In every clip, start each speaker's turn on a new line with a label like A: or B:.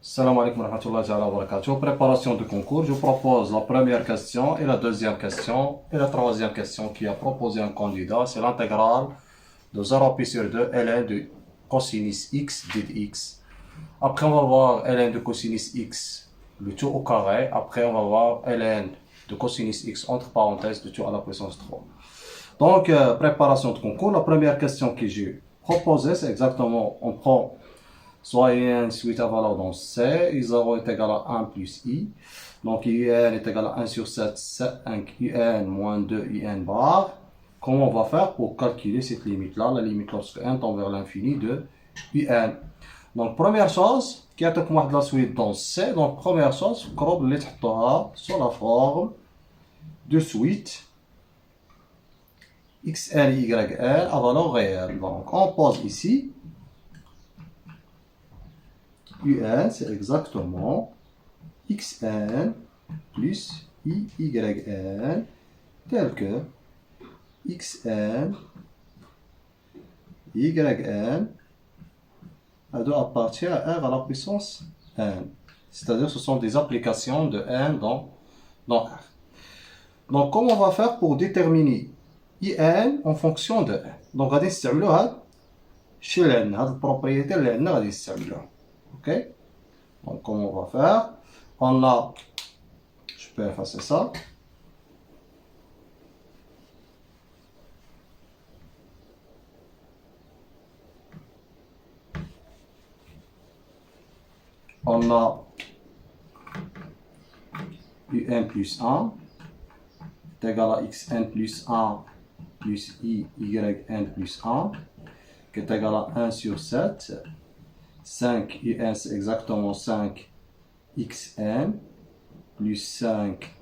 A: Salam alaikum wa rahmatullahi wa barakatuh. Préparation de concours. Je propose la première question et la deuxième question et la troisième question qui a proposé un candidat. C'est l'intégrale de 0 pi sur 2 ln de cosinus x dx. Après, on va voir ln de cosinus x, le tout au carré. Après, on va voir ln de cosinus x entre parenthèses, le tout à la puissance 3. Donc, préparation de concours. La première question que j'ai proposée, c'est exactement, on prend soit in suite à valeur dans C, I0 est égal à 1 plus I. Donc IN est égal à 1 sur 7, 5 IN moins 2 IN bar. Comment on va faire pour calculer cette limite-là, la limite lorsque n tend vers l'infini de IN. Donc première chose, qui a de la suite dans C, donc première chose, فكروا تحطوها sur la forme de suite xn yn à valeur réelle. Donc on pose ici. UN, c'est exactement xn plus IYN, tel que xn, YN, appartient à R à la puissance n. C'est-à-dire ce sont des applications de n dans R. Donc, comment on va faire pour déterminer IN en fonction de n? Donc, on va utiliser chez n, cette propriété, on va utiliser. Ok? Donc, comment on va faire? On a, je peux effacer ça. On a UN plus 1 est égal à xn plus 1 plus IYN plus 1 qui est égal à 1 sur 7. 5 IN, c'est exactement 5 xn plus 5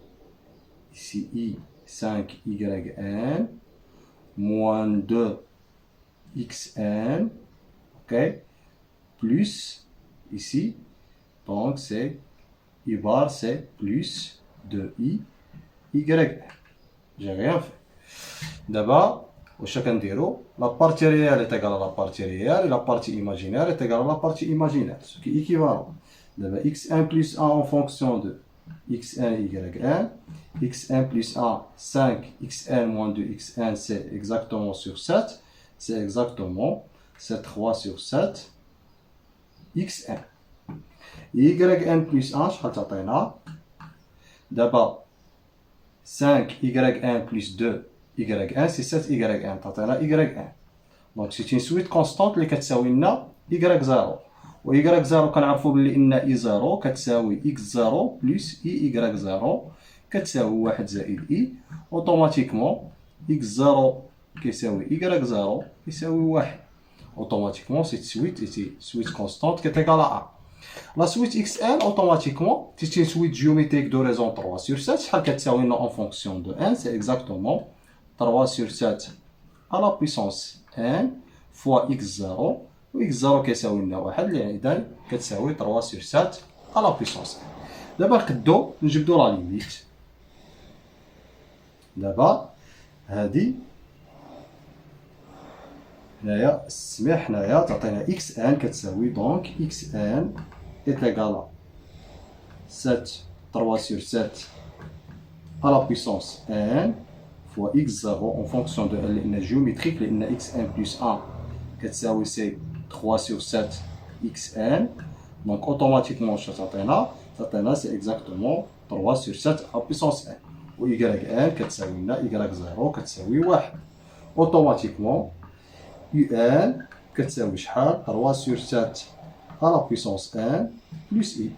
A: ici I, 5 YN moins 2 xn, ok, plus ici, donc c'est I bar, c'est plus 2 YN. J'ai rien fait. D'abord, chacun نديرو la partie réelle est égale à la partie réelle et la partie imaginaire est égale à la partie imaginaire, ce qui est équivalent. D'abord, xn plus 1 en fonction de xn yn, xn plus 1, 5 xn moins 2 xn, c'est exactement sur 7, c'est exactement, c'est 3 sur 7 xn. yn plus 1, شحال تعطينا؟ d'abord 5 yn plus 2 y1, c'est 7 y1, تعطينا y1. Donc c'est une suite constante اللي كتساوي لنا y0. و y0 كنعرفوا بلي ان i0 كتساوي x0 plus y0 كتساوي 1 زائد i. اوتوماتيكمون x0 كيساوي y0 يساوي 1. Automatiquement, cette suite est une suite constante qui est égale à 1. La suite xn, automatiquement, c'est une suite géométrique de raison 3 sur 7. شحال كتساوي لنا en fonction de n, c'est exactement 3 sur 7 à la puissance n fois x0. و x0 كيساوي لنا 1, إذن كتساوي 3 sur 7 à la puissance n. دابا نقدو نجبدو لا ليميت. دابا هادي هنايا السميح حنايا تعطينا xn كتساوي دونك xn est égal à 7 3 sur 7 à la puissance n fois x0 en fonction de لأن géométrique لأن xn plus 1 كتساوي c'est 3 sur 7 xn. Donc automatiquement تعطينا c'est exactement 3 sur 7 à la puissance n. و yn كتساوي لنا y0 كتساوي 1. automatiquement UN كتساوي شحال 3 sur 7 à la puissance n plus i.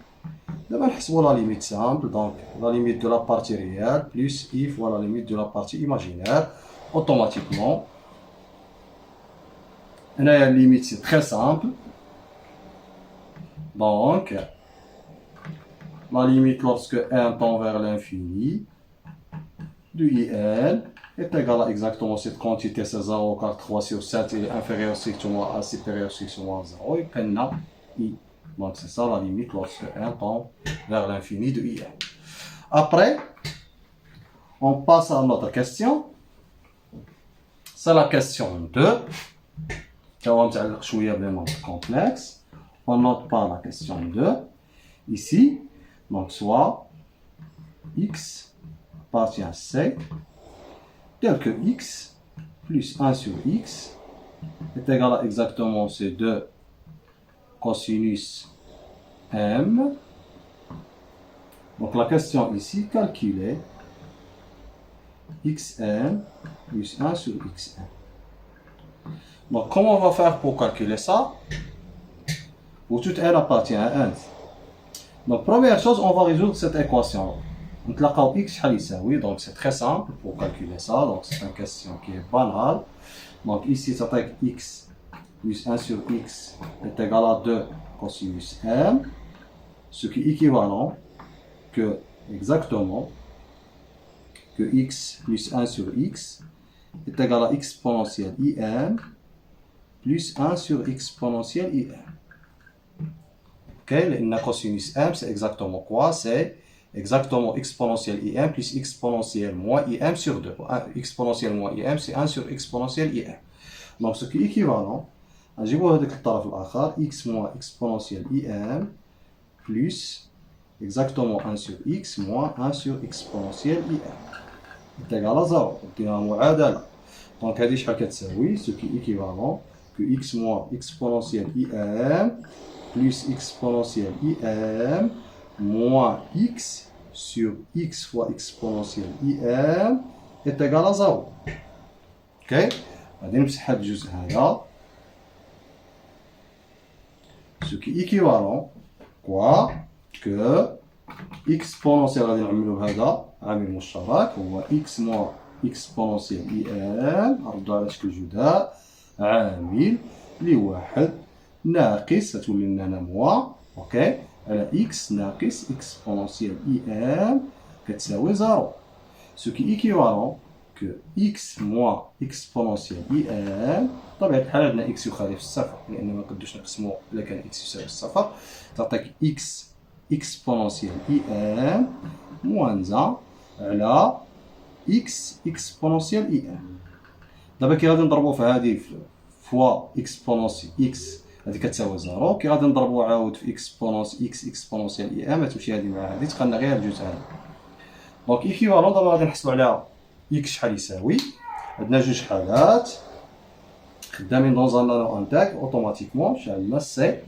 A: دابا نحسبوا la limite simple, donc la limite de la partie réelle plus i fois la limite de la partie imaginaire. Automatiquement la limite c'est très simple, donc la limite lorsque n tend vers l'infini de in est égal à exactement cette quantité, c'est 0 car 3 sur 7 il est inférieur strictement à supérieur strictement à 0 et qu'on a i. Donc c'est ça la limite lorsque n tend vers l'infini de in. Après, on passe à notre question. C'est la question 2. On note pas la question 2. ici, donc soit x appartient à C, tel que x plus 1 sur x est égal à exactement ces 2 cosinus m. Donc la question ici, calculer xn plus 1 sur xn. Donc comment on va faire pour calculer ça? Où tout n appartient à n. Donc première chose, on va résoudre cette équation. Donc la x شحال يساوي. Donc c'est très simple pour calculer ça. Donc c'est une question qui est banale. Donc ici ça fait x plus 1 sur x est égal à 2 cosinus m, ce qui est équivalent que exactement que x plus 1 sur x est égal à exponentielle im plus 1 sur exponentielle im. Ok, le cosinus m c'est exactement quoi? C'est exactement exponentielle im plus exponentielle moins im sur 2. Exponentielle moins im c'est 1 sur exponentielle im. Donc ce qui est équivalent, نجيبو هذاك الطرف الآخر x moins exponentielle im plus exactement 1 sur x moins 1 sur exponentielle im est égal à 0. ديرها معادلة. Donc هذه شحال كتساوي؟ ce qui est équivalent que x moins exponentielle im plus exponentielle im moins x sur x fois exponentielle im est égal à 0. Ok, غادي نمسح هذا الجزء هذا. Ce qui est équivalent quoi que exponentielle غادي نعملو بهذا عامل مشترك هو x moins exponentielle im نردو على شكل جداء عامل لواحد ناقص تولي لنا موا اوكي على x ناقص exponentielle im كتساوي 0. Ce qui est équivalent que x moins exponentielle im بطبيعة الحال عندنا x يخالف الصفر لأن ما نقدروش نقسمو إلا كان x يساوي الصفر تعطيك x exponentielle im moins 1 على x exponentielle im. دابا كي غادي نضربو في هذه فوا اكسبونونسيال x هذه كتساوي 0 كي غادي نضربو عاود في x exponentielle im تمشي هذه مع هذه تبقى لنا غير الجزء هذا. دونك ايكيفالون دابا غادي نحسبو على x شحال يساوي. عندنا جوج حالات خدامين دون ان نانو انتاك اوتوماتيكمون شعلنا سي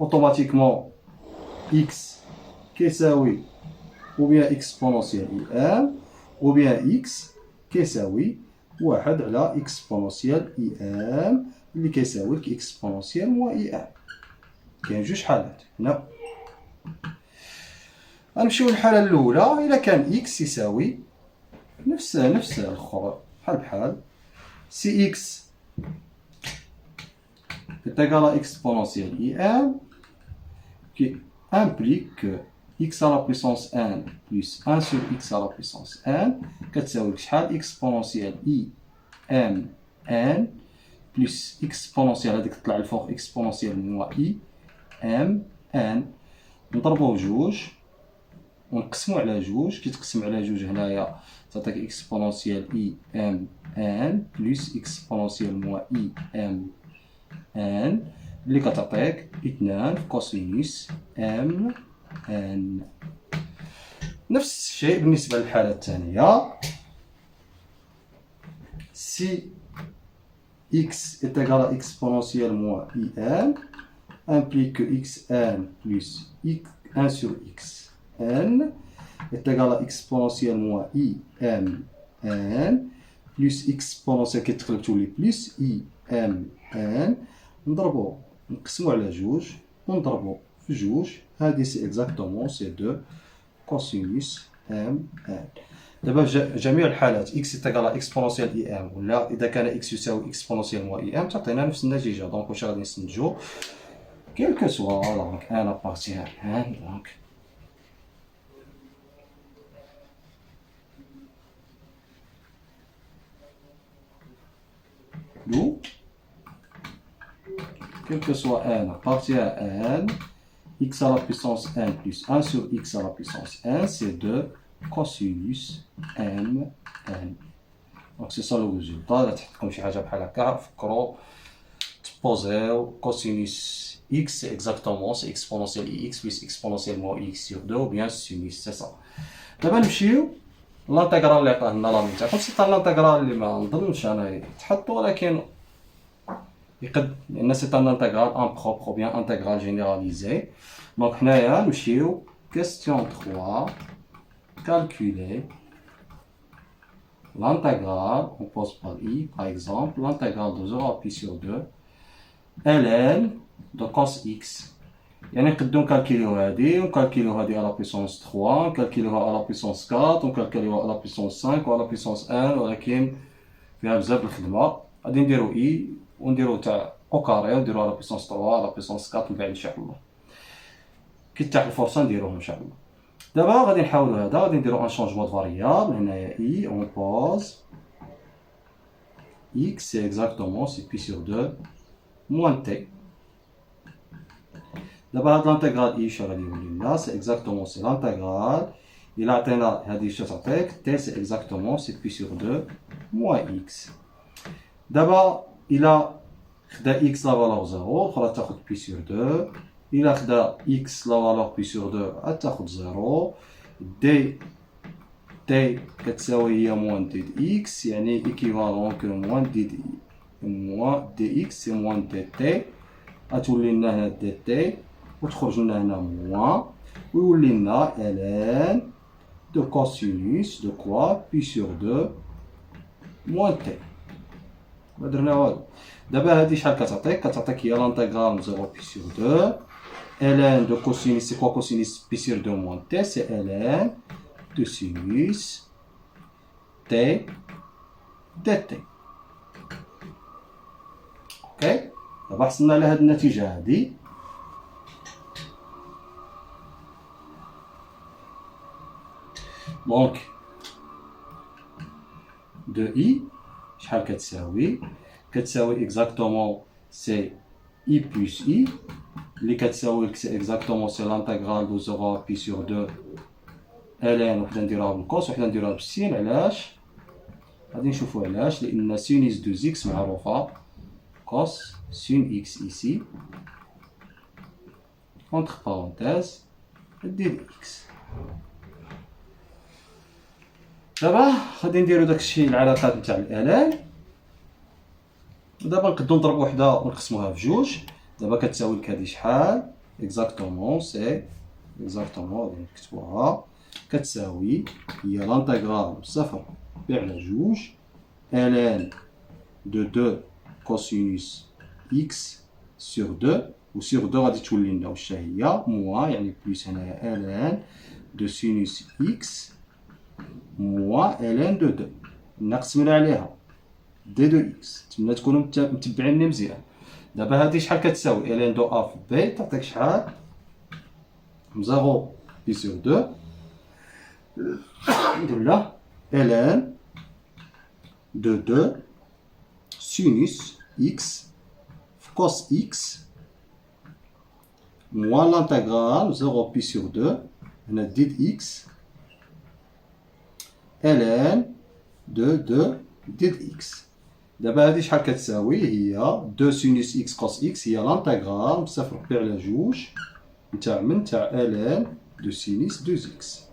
A: اوتوماتيكمون x كيساوي ou bien exponentielle im ou bien x كيساوي 1 على exponentielle im اللي كيساوي exponentielle moins im. كاين جوج حالات هنا. غنمشيو للحالة الأولى. إلا كان x يساوي نفس الأخر بحال si x est égal à exponentielle im qui implique que x à la puissance n plus 1 sur x à la puissance n كتساوي شحال exponentielle im n plus exponentielle هذيك تطلع الفوق exponentielle moins i m n نضربوه بجوج ونقسمو على جوج. كي تقسم على جوج هنايا تعطيك exponentielle i m n plus exponentielle moins i m n اللي كتعطيك 2 كوسينوس ام ان. نفس الشيء بالنسبة للحالة الثانية. si x est égal à exponentielle moins in implique que xn plus 1 sur xn est égal à exponentielle moins imn plus exponentielle كيدخل تولي plus imn نضربو نقسمو على جوج ونضربو في جوج. هذه سي اكزاكتومون سي دو كوسينوس ام ان. دابا في جميع الحالات x تقال اكسبونونسيال اي ام ولا اذا كان x يساوي اكسبونونسيال موا اي ام تعطينا نفس النتيجه. دونك واش غادي نستنتجو كيلكو سوا دونك ان ابارتيان ان دونك لو quel que soit n appartient à n, x à la puissance n plus 1 sur x à la puissance n, c'est 2 cosinus m n. Donc c'est ça le résultat. لا تحطكم شي حاجة بحال هكا فكروا تبوزيو كوسينوس x c'est exactement c'est exponentielle x plus exponentielle moins x sur 2 ou bien sinus c'est ça. دابا نمشيو لانتيغرال اللي عطاه لنا لامين تاع كنت حتى لانتيغرال اللي ما نظنش انا تحط ولكن يقد لان سي ان انتيغرال ان بروبر ou bien انتيغرال جينيراليزي. دونك حنايا نمشيو question 3 calculer l'intégrale, on pose par i, par exemple, l'intégrale de 0 à pi sur 2 ln de cos x. يعني نقدروا نكالكيليو هادي ونكالكيليو هادي على بيسونس 3 نكالكيليوها على بيسونس 4 ونكالكيليوها على بيسونس 5 وعلى بيسونس 1 ولكن فيها بزاف الخدمه. غادي نديرو اي ونديرو تاع او كاري ونديرو على بيسونس 3 على بيسونس 4 من بعد ان شاء الله كي تاع الفرصه نديروهم ان شاء الله. دابا غادي نحاولو هذا غادي نديرو ان شونجمون دو فاريابل هنايا اي اون بوز x c'est exactement c'est pi sur 2 moins t. دابا هاد لانتيغرال اي شنو غادي يولي لنا سي اكزاكتومون سي لانتيغرال الى عطينا هادي شنو تعطيك تي سي اكزاكتومون سي بي سور 2 موان اكس. دابا الى خدا اكس لا فالور 0 اخرى تاخد بي سور 2 الى خدا اكس لا فالور بي سور 2 عاد تاخد 0 دي تي كتساوي هي موان دي اكس يعني ايكيفالون كو موان دي اكس سي موان دي تي غتولي لنا هنا دي تي وتخرج لنا هنا موان ويولي لنا ln دو كوسينوس دو كوا بي سور 2 موان تي. ما درنا والو. دابا هادي شحال كتعطيك هي لانتيغرال من 0 بي سور 2 ln دو كوسينوس سي كوا كوسينوس بي سور 2 موان تي سي ln دو سينوس تي دي تي. اوكي دابا حصلنا على هاد النتيجه هادي. دونك دو اي شحال كتساوي اكزاكتومون سي اي بلس اي اللي كتساوي لك سي اكزاكتومون سي لانتيغرال دو 0 بي سور 2 الان وحده نديروها بالكوس وحده نديروها بالسين. علاش؟ غادي نشوفو علاش. لان سينيس دو زيكس معروفه كوس سين اكس ايسي اونتر بارونتيز دير اكس. دابا غادي نديرو داكشي العلاقات نتاع الالان. دابا نقدروا نضربو وحده ونقسموها بجوج. دابا كتساوي لك هادي شحال اكزاكتومون سي اكزاكتومون غادي نكتبوها كتساوي هي لانتيغرال صفر بي على جوج ln دو 2 كوسينوس اكس سور 2 و سور 2 غادي تولي لنا واش هي موان يعني بليس هنايا ln دو سينوس اكس موان ln دو 2 نقسمنا عليها دي دو اكس. نتمنى تكونوا متبعيني مزيان. دابا هادي شحال كتساوي ln دو ا في بي تعطيك شحال 0 بي سور 2 الحمد لله ln دو 2 سينوس اكس في كوس اكس موان لانتيغرال 0 بي سور 2 هنا ديد اكس ln دو 2 ديد اكس. دابا هادي شحال كتساوي هي 2 سينوس اكس كوس اكس هي لانتيغرال بصفر بي على جوج نتاع من تاع ln دو سينوس 2 اكس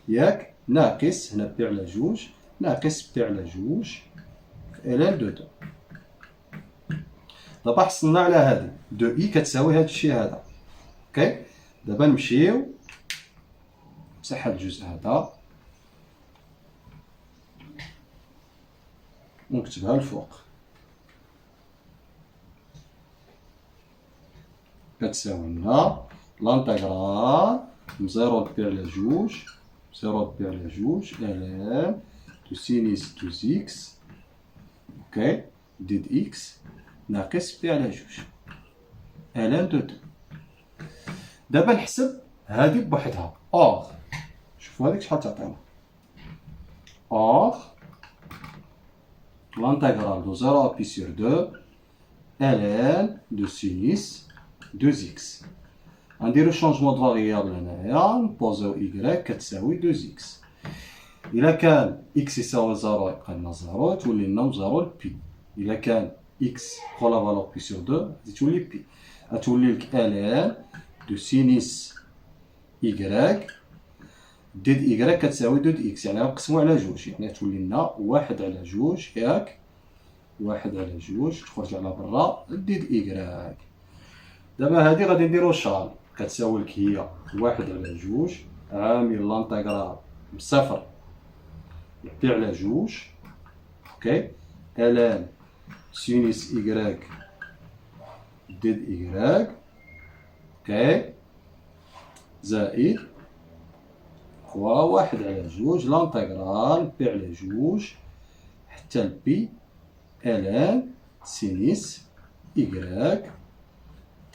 A: ياك ناقص هنا بي على جوج ناقص بي على جوج ln دو 2. دابا حصلنا على هادي دو اي كتساوي هاد الشيء هذا. اوكي دابا نمشيو نمسح هاد الجزء هذا ونكتبها الفوق كتساوي لنا لانتيغرال من 0 بي على جوج 0 بي على جوج ln دو سينوس 2 اكس اوكي ديد اكس ناقص بي على جوج ln دو 2. دابا نحسب هادي بوحدها اور شوفوا هاديك شحال تعطينا اور l'intégral de 0 à pi sur 2 ln de sinus 2x. غنديرو شونجمون دو فاريابل هنايا نبوزيو y كتساوي 2x. إلا كان x يساوي 0 يبقى لنا 0 تولي لنا من 0 ل بي إلا كان إكس بخون لا فالور بي سور دو غادي تولي بي، غتولي لك ألان دو سينيس إيكغيك ديد إيكغيك كتساوي دو إكس، يعني غنقسمو على جوج، يعني تولي لنا واحد على جوج ياك، واحد على جوج تخرج على برا ديد إيكغيك. دابا هادي غادي نديرو شال كتساوي لك هي واحد على جوج عامل لانتيغرال بصفر بي على جوج، اوكي، الان سينيس إيكغيك ديد إيكغيك، اوكي، زائد فوا واحد على جوج لانتيغرال بي على جوج حتى لبي الان سينيس إيكغيك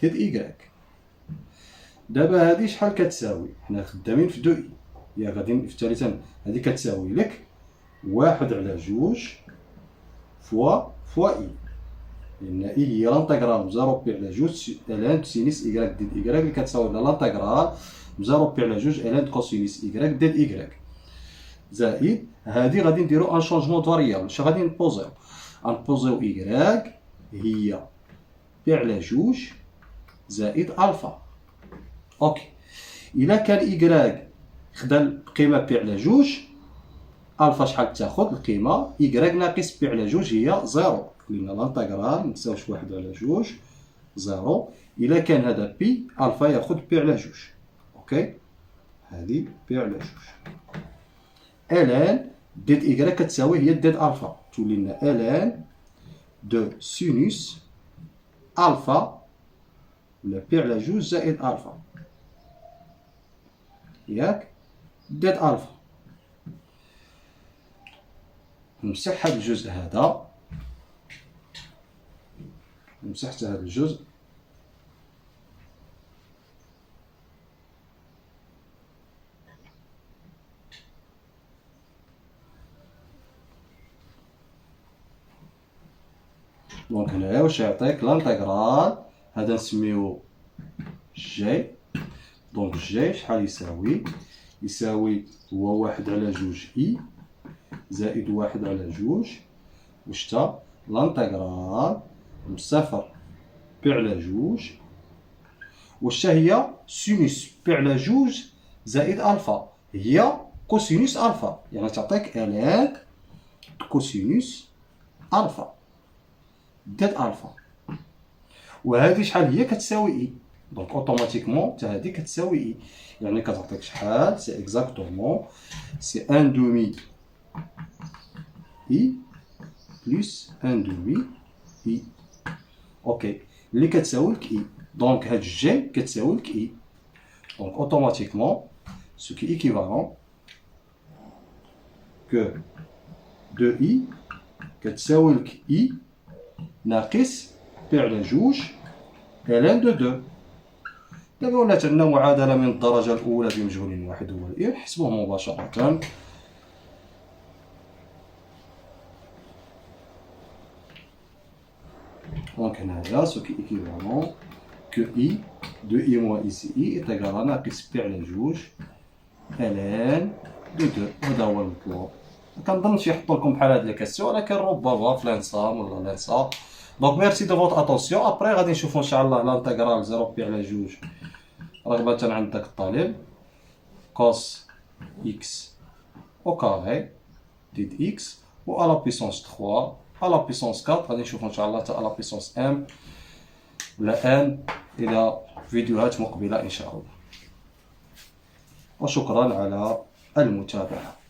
A: ديد إيكغيك. دابا هادي شحال كتساوي؟ حنا خدامين في دو إي، يا غادي في الثالثة هادي كتساوي لك واحد على جوج فوا إي، لأن إي هي لانتيغرال بزيرو بي على جوج الان سينيس إيكغيك ديد إيكغيك اللي كتساوي لنا لانتيغرال بزيرو بي على جوج الان كوسينيس إيكغيك ديد إيكغيك، زائد هادي غادي نديرو ان شونجمون دو فاريابل، اش غادي نبوزيو؟ غنبوزيو إيكغيك هي بي على جوج زائد ألفا، اوكي. إلا كان إيكغيك خدا القيمة بي على جوج، ألفا شحال تاخد القيمة إيكغيك ناقص بي على جوج هي زيرو، لأن لانتيغرال متساويش واحد على جوج زيرو. إلا كان هذا بي ألفا ياخد بي على جوج، اوكي، هادي بي على جوج. الان ديد إيكغيك كتساوي هي ديد ألفا، تولي لنا الان دو سينوس ألفا ولا بي على جوج زائد ألفا، ياك، ديد ألفا. نمسح هذا الجزء هذا، مسحت هذا الجزء، دونك هنايا واش يعطيك لانتيغرال هذا نسميوه جي، دونك جي شحال يساوي؟ يساوي هو واحد على جوج إي زائد واحد على جوج وشتا لانتيغرال من صفر بي على جوج وشتا هي سينوس بي على جوج زائد ألفا هي كوسينوس ألفا، يعني تعطيك الان كوسينوس ألفا ديد ألفا، وهذه شحال هي؟ كتساوي إي، دونك اوتوماتيكمون حتى هذه كتساوي إي، يعني كتعطيك شحال؟ سي اكزاكتومون سي ان دومي إي بلس ان دومي إي، اوكي، اللي كتساوي لك إي، دونك هاد جي كتساوي لك إي، دونك اوتوماتيكمون سو كي ايكيفالون كو دو إي كتساوي لك إي ناقص بي على جوج الان دو دو. دابا ولات عندنا معادلة من الدرجة الأولى بمجهول واحد هو الإي، نحسبوه مباشرة. دونك هنايا سو كي ايكيفالون كو إي دو إي موان إيسي إي إيتيغال ناقص بي على جوج الان دو دو، هذا هو المطلوب. مكنظنش يحطو لكم بحال هاد لي كاستيون، ولكن ربما في لانسام ولا لانسا. دونك ميرسي دو فوتر اتونسيون. ابري غادي نشوفو ان شاء الله لانتيغرال زيرو بي على جوج رغبة عند داك الطالب كوس إكس أو كاري ديد إكس و ألا بيسونس 3 ألا بيسونس 4 غادي نشوفو إن شاء الله تا ألا بيسونس إم ولا إن إلى فيديوهات مقبلة إن شاء الله. وشكرا على المتابعة.